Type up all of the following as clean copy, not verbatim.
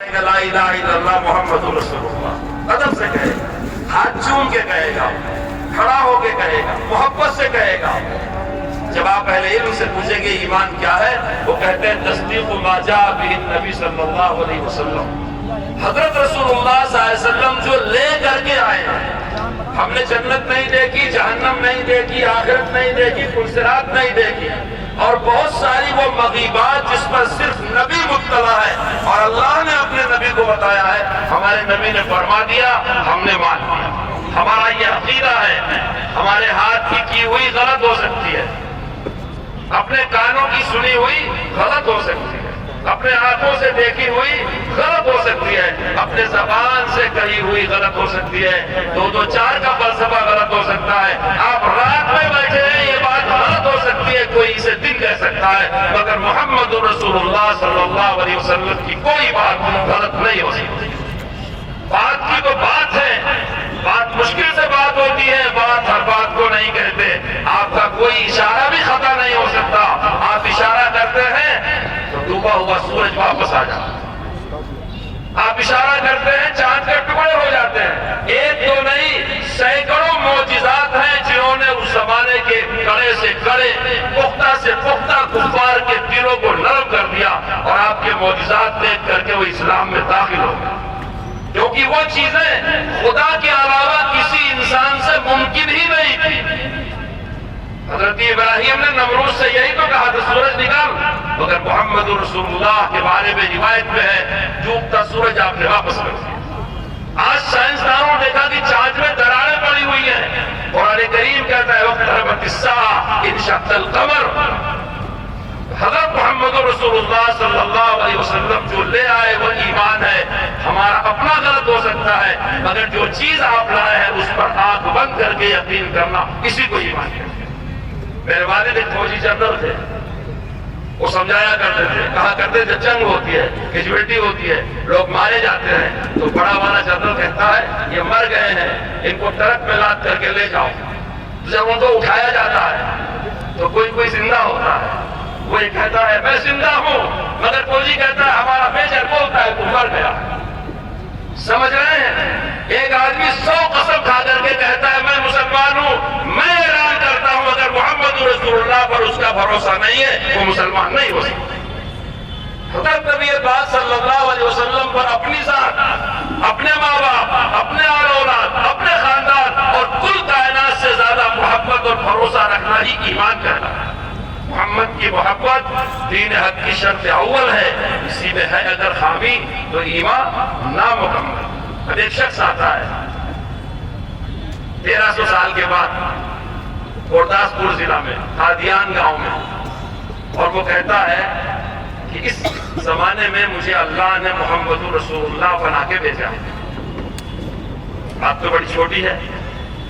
لا الہ الا اللہ محمد رسول اللہ ادب سے کہے گا، ہاتھ چوم کے کہے گا، کھڑا ہو کے کہے گا، محبت سے کہے گا۔ جب آپ اہل علم سے پوچھیں گے ایمان کیا ہے، وہ کہتے ہیں تصدیق ما جاء بہ النبی صلی اللہ علیہ وسلم۔ حضرت رسول اللہ صلی اللہ علیہ وسلم جو لے کر کے آئے ہیں، ہم نے جنت نہیں دیکھی، جہنم نہیں دیکھی، آخرت نہیں دیکھی، پلسرات نہیں دیکھی، اور بہت ساری وہ مغیبات جس پر صرف نبی مطلع ہے اور اللہ نے اپنے نبی کو بتایا ہے، ہمارے نبی نے فرما دیا، ہم نے مان لیا۔ ہمارا یہ عقیدہ ہے، ہمارے ہاتھ کی ہوئی غلط ہو سکتی ہے، اپنے کانوں کی سنی ہوئی غلط ہو سکتی ہے، اپنے آنکھوں سے دیکھی ہوئی غلط ہو سکتی ہے، اپنے زبان سے کہی ہوئی غلط ہو سکتی ہے، دو چار کا فلسفہ غلط ہو سکتا ہے، آپ رات میں بیٹھے ہیں یہ بات غلط ہو سکتی ہے، کوئی اسے دن کہہ سکتا ہے، مگر محمد رسول اللہ صلی اللہ علیہ وسلم کی کوئی بات غلط نہیں ہو سکتی۔ بات کی تو بات ہے، بات مشکل سے بات ہوتی ہے، بات ہر بات کو نہیں کہتے، آپ کا کوئی اشارہ بھی خطا نہیں ہو سکتا، آپ اشارہ کرتے ہیں تو ڈوبا ہوا سورج واپس آ جاتا ہے، آپ اشارہ کرتے ہیں چاند کے ٹکڑے ہو جاتے ہیں۔ ایک تو نہیں، سینکڑوں معجزات ہیں جنہوں نے اس زمانے کے کڑے سے کڑے، پختہ سے پختہ کفار کے دلوں کو نرم کر دیا، اور آپ کے معجزات دیکھ کر کے وہ اسلام میں داخل ہو گئے، کیونکہ وہ چیزیں خدا کے علاوہ کسی انسان سے ممکن ہی نہیں تھی۔ حضرت ابراہیم نے نمرود سے یہی تو کہا تھا سورج نکال، مگر محمد رسول اللہ کے بارے میں روایت میں ہے ڈوبتا سورج آپ نے واپس کر دیا۔ آج سائنسدانوں نے دیکھا کہ چاند میں دراڑیں پڑی ہوئی ہیں، قرآن کریم کہتا ہے واقتربت الساعۃ انشق القمر۔ حضرت محمد رسول اللہ صلی اللہ علیہ وسلم جو لے آئے وہ ایمان ہے، ہمارا اپنا غلط ہو سکتا ہے، مگر جو چیز آپ لائے ہیں اس پر آنکھ بند کر کے یقین کرنا، اسی کو ایمان ہے۔ میرے والد ایک فوجی جنرل تھے، وہ سمجھایا کرتے تھے، کہا کرتے تھے جنگ ہوتی ہے، کیجویلٹی ہوتی ہے، لوگ مارے جاتے ہیں، تو بڑا والا جنرل کہتا ہے یہ مر گئے ہیں، ان کو ٹرک میں لاد کر کے لے جاؤ۔ جب ان کو اٹھایا جاتا ہے تو کوئی زندہ ہوتا ہے، وہ یہ کہتا ہے میں زندہ ہوں، مگر فوجی کہتا ہے ہمارا میجر بولتا ہے تو مر گیا۔ سمجھ رہے ہیں؟ ایک آدمی 100 قسم کھا کر کے کہتا ہے میں مسلمان ہوں، میں اعلان کرتا ہوں اگر محمد رسول اللہ پر اس کا بھروسہ نہیں ہے وہ مسلمان نہیں ہو سکتا۔ حضرت نبی پاک صلی اللہ علیہ وسلم پر اپنی ذات، اپنے ماں باپ، اپنے آل اولاد، اپنے خاندان اور کل کائنات سے زیادہ محبت اور بھروسہ رکھنا ہی ایمان کہلاتا ہے۔ محمد کی محبت دین حق کی شرط اول ہے، اسی میں ہے اگر خامی تو ایمان نامکمل۔ اب ایک شخص آتا ہے 1300 سال کے بعد گورداسپور ضلع میں قادیان گاؤں میں، اور وہ کہتا ہے کہ اس زمانے میں مجھے اللہ نے محمد رسول اللہ بنا کے بھیجا ہے۔ بات تو بڑی چھوٹی ہے،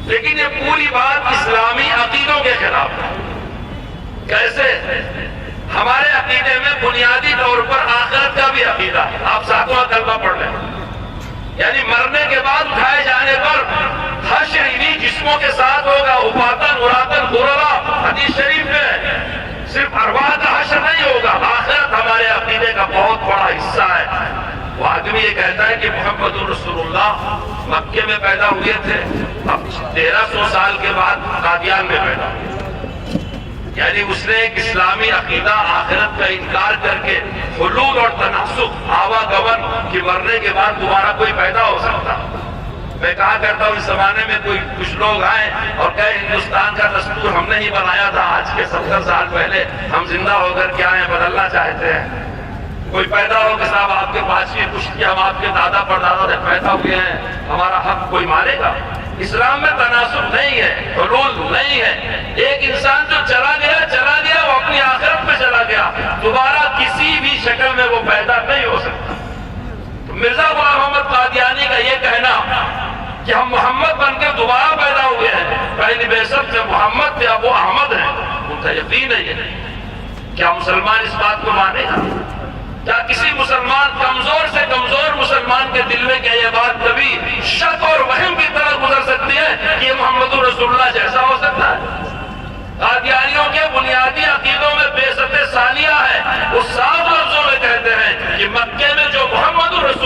لیکن یہ پوری بات اسلامی عقیدوں کے خلاف ہے۔ کیسے؟ ہمارے عقیدے میں بنیادی طور پر آخرت کا بھی عقیدہ ہے، آپ ساتواں کلمہ پڑھ لیں، یعنی مرنے کے بعد اٹھائے جانے پر حشر انہی جسموں کے ساتھ ہوگا، اپاتن اراتن غرلا، حدیث شریف میں صرف ارواح کا حشر نہیں ہوگا، آخرت ہمارے عقیدے کا بہت بڑا حصہ ہے۔ وہ آدمی یہ کہتا ہے کہ محمد رسول اللہ مکے میں پیدا ہوئے تھے، اب 1300 سال کے بعد قادیان میں پیدا ہوئے، یعنی اس نے ایک اسلامی عقیدہ آخرت کا انکار کر کے حلول اور تناسخ، آواگمن کہ مرنے کے بعد دوبارہ کوئی پیدا ہو سکتا۔ میں کہا کرتا ہوں اس زمانے میں کوئی کچھ لوگ آئیں اور کہیں ہندوستان کا دستور ہم نے ہی بنایا تھا، آج کے 70 سال پہلے ہم زندہ ہو کر کے آئے بدلنا چاہتے ہیں۔ کوئی پیدا ہو کہ صاحب آپ کے پاس یہ کچھ ہم آپ کے دادا پردادا سے پیدا ہوئے ہیں، ہمارا حق کوئی مارے گا؟ اسلام میں تناسب نہیں ہے، حلول نہیں ہے۔ ایک انسان جو چلا گیا وہ اپنی آخرت میں چلا گیا، دوبارہ کسی بھی شکل میں وہ پیدا نہیں ہو سکتا۔ تو مرزا غلام محمد قادیانی کا یہ کہنا کہ ہم محمد بن کے دوبارہ پیدا ہوئے ہیں، پہلی بعثت سے محمد تھے اب وہ احمد ہیں، ان کا یقین ہے یہ۔ کیا مسلمان اس بات کو مانے گا؟ کیا کسی مسلمان کمزور سے کمزور مسلمان کے دل میں کیا یہ بات کبھی شک اور وہم کی طرح گزر سکتی ہے کہ یہ محمد رسول اللہ جیسا ہو سکتا ہے؟ قادیانیوں کے بنیادی عقیدوں میں بعثت ثانیہ ہے، وہ صاف لفظوں میں کہتے ہیں کہ مکے میں جو محمد رسول